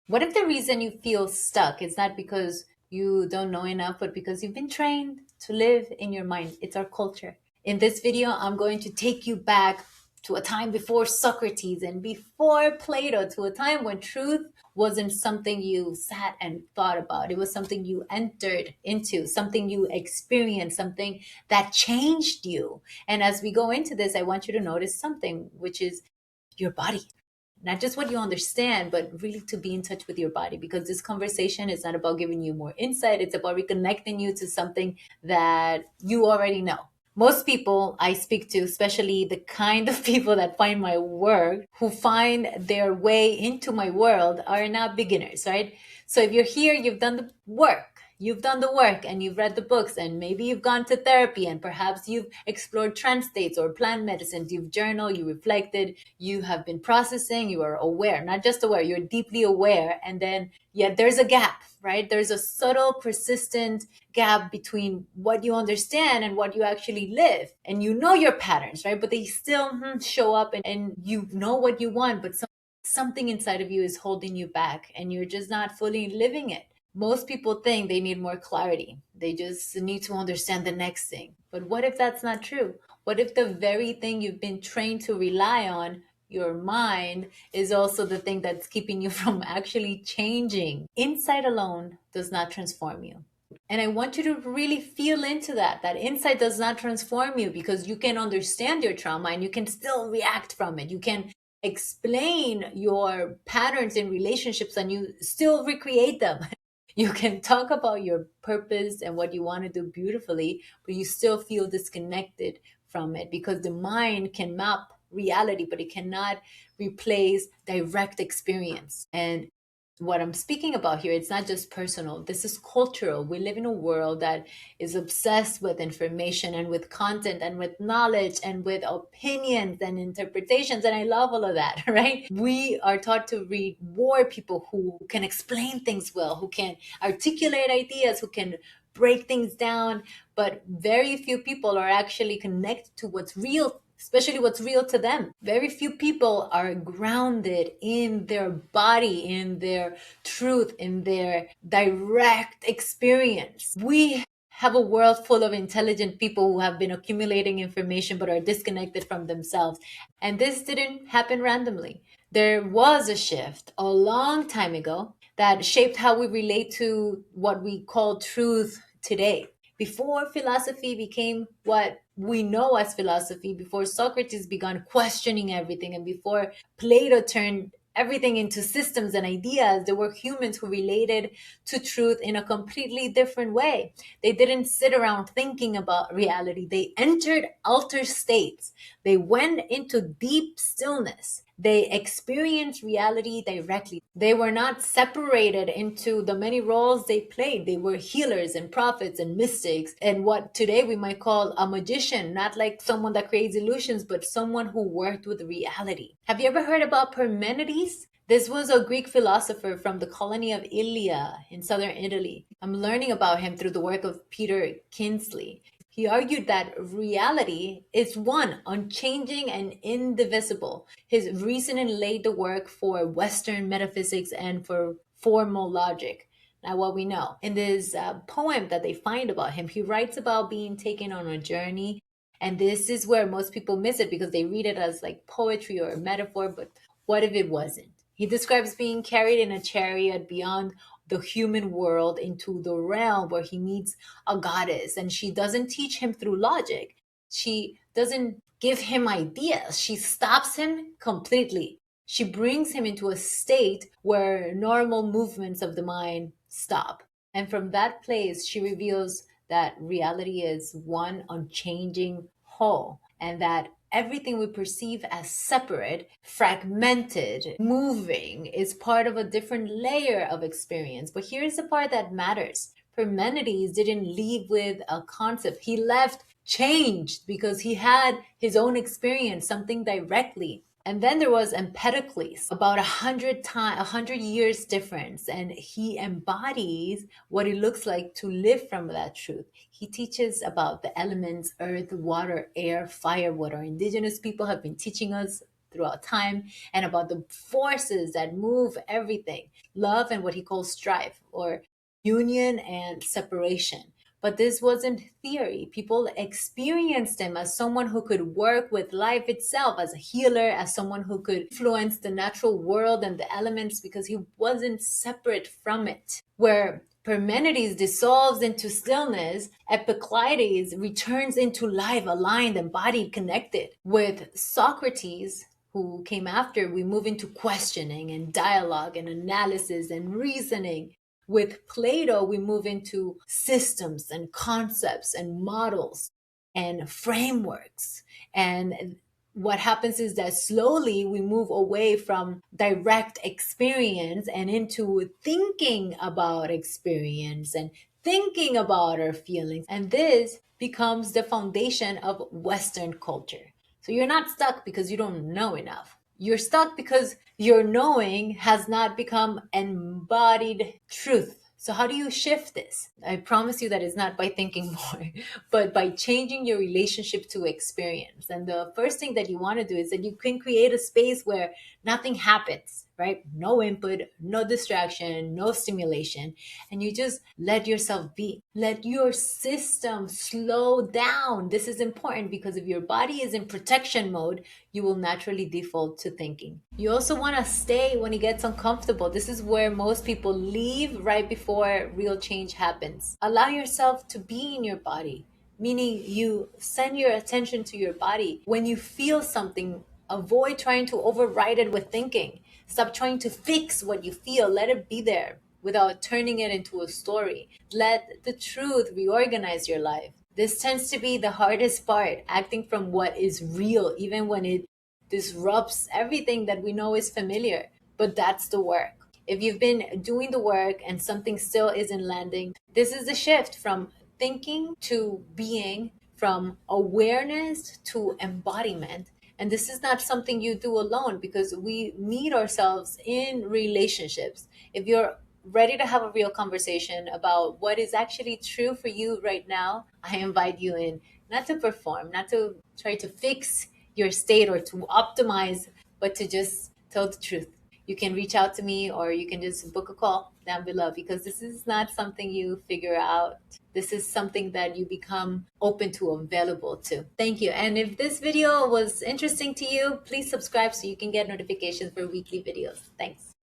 What if the reason you feel stuck is not because you don't know enough, but because you've been trained to live in your mind? It's our culture. In this video, I'm going to take you back to a time before Socrates and before Plato, to a time when truth wasn't something you sat and thought about. It was something you entered into, something you experienced, something that changed you. And as we go into this, I want you to notice something, which is your body. Not just what you understand, but really to be in touch with your body, because this conversation is not about giving you more insight. It's about reconnecting you to something that you already know. Most people I speak to, especially the kind of people that find my work, who find their way into my world, are not beginners, right? So if you're here, you've done the work. You've done the work and you've read the books, and maybe you've gone to therapy, and perhaps you've explored trance states or plant medicines. You've journaled, you reflected, you have been processing, you are aware, not just aware, you're deeply aware. And then, yet there's a gap, right? There's a subtle, persistent gap between what you understand and what you actually live. And you know your patterns, right? But they still show up, and you know what you want, but something inside of you is holding you back and you're just not fully living it. Most people think they need more clarity. They just need to understand the next thing. But what if that's not true? What if the very thing you've been trained to rely on, your mind, is also the thing that's keeping you from actually changing? Insight alone does not transform you. And I want you to really feel into that insight does not transform you, because you can understand your trauma and you can still react from it. You can explain your patterns in relationships and you still recreate them. You can talk about your purpose and what you want to do beautifully, but you still feel disconnected from it, because the mind can map reality, but it cannot replace direct experience. And what I'm speaking about here, it's not just personal. This is cultural. We live in a world that is obsessed with information and with content and with knowledge and with opinions and interpretations. And I love all of that, right? We are taught to reward people who can explain things well, who can articulate ideas, who can break things down. But very few people are actually connected to what's real, especially what's real to them. Very few people are grounded in their body, in their truth, in their direct experience. We have a world full of intelligent people who have been accumulating information but are disconnected from themselves. And this didn't happen randomly. There was a shift a long time ago that shaped how we relate to what we call truth today. Before philosophy became what we know as philosophy, before Socrates began questioning everything, and before Plato turned everything into systems and ideas, there were humans who related to truth in a completely different way. They didn't sit around thinking about reality. They entered altered states. They went into deep stillness. They experienced reality directly. They were not separated into the many roles they played. They were healers and prophets and mystics, and what today we might call a magician, not like someone that creates illusions, but someone who worked with reality. Have you ever heard about Parmenides? This was a Greek philosopher from the colony of Ilia in southern Italy. I'm learning about him through the work of Peter Kinsley. He argued that reality is one, unchanging and indivisible. His reasoning laid the work for Western metaphysics and for formal logic. Now, what we know in this poem that they find about him, he writes about being taken on a journey. And this is where most people miss it, because they read it as like poetry or a metaphor. But what if it wasn't? He describes being carried in a chariot beyond the human world into the realm where he meets a goddess, and she doesn't teach him through logic. She doesn't give him ideas. She stops him completely. She brings him into a state where normal movements of the mind stop. And from that place, she reveals that reality is one unchanging whole, and that everything we perceive as separate, fragmented, moving is part of a different layer of experience. But here's the part that matters. Parmenides didn't leave with a concept. He left changed because he had his own experience, something directly. And then there was Empedocles, about 100 years difference, and he embodies what it looks like to live from that truth. He teaches about the elements: earth, water, air, fire, what our indigenous people have been teaching us throughout time, and about the forces that move everything: love and what he calls strife, or union and separation. But this wasn't theory. People experienced him as someone who could work with life itself, as a healer, as someone who could influence the natural world and the elements because he wasn't separate from it. Where Parmenides dissolves into stillness, Epicleides returns into life, aligned, embodied, connected. With Socrates, who came after, we move into questioning and dialogue and analysis and reasoning. With Plato, we move into systems and concepts and models and frameworks. And what happens is that slowly we move away from direct experience and into thinking about experience and thinking about our feelings. And this becomes the foundation of Western culture. So you're not stuck because you don't know enough. You're stuck because your knowing has not become embodied truth. So how do you shift this? I promise you that it's not by thinking more, but by changing your relationship to experience. And the first thing that you want to do is that you can create a space where nothing happens, right? No input, no distraction, no stimulation. And you just let yourself be. Let your system slow down. This is important because if your body is in protection mode, you will naturally default to thinking. You also want to stay when it gets uncomfortable. This is where most people leave right before real change happens. Allow yourself to be in your body, meaning you send your attention to your body. When you feel something, avoid trying to override it with thinking. Stop trying to fix what you feel. Let it be there without turning it into a story. Let the truth reorganize your life. This tends to be the hardest part, acting from what is real, even when it disrupts everything that we know is familiar. But that's the work. If you've been doing the work and something still isn't landing, this is the shift from thinking to being, from awareness to embodiment. And this is not something you do alone because we meet ourselves in relationships. If you're ready to have a real conversation about what is actually true for you right now, I invite you in, not to perform, not to try to fix your state or to optimize, but to just tell the truth. You can reach out to me or you can just book a call down below because this is not something you figure out. This is something that you become open to, available to. Thank you. And if this video was interesting to you, please subscribe so you can get notifications for weekly videos. Thanks.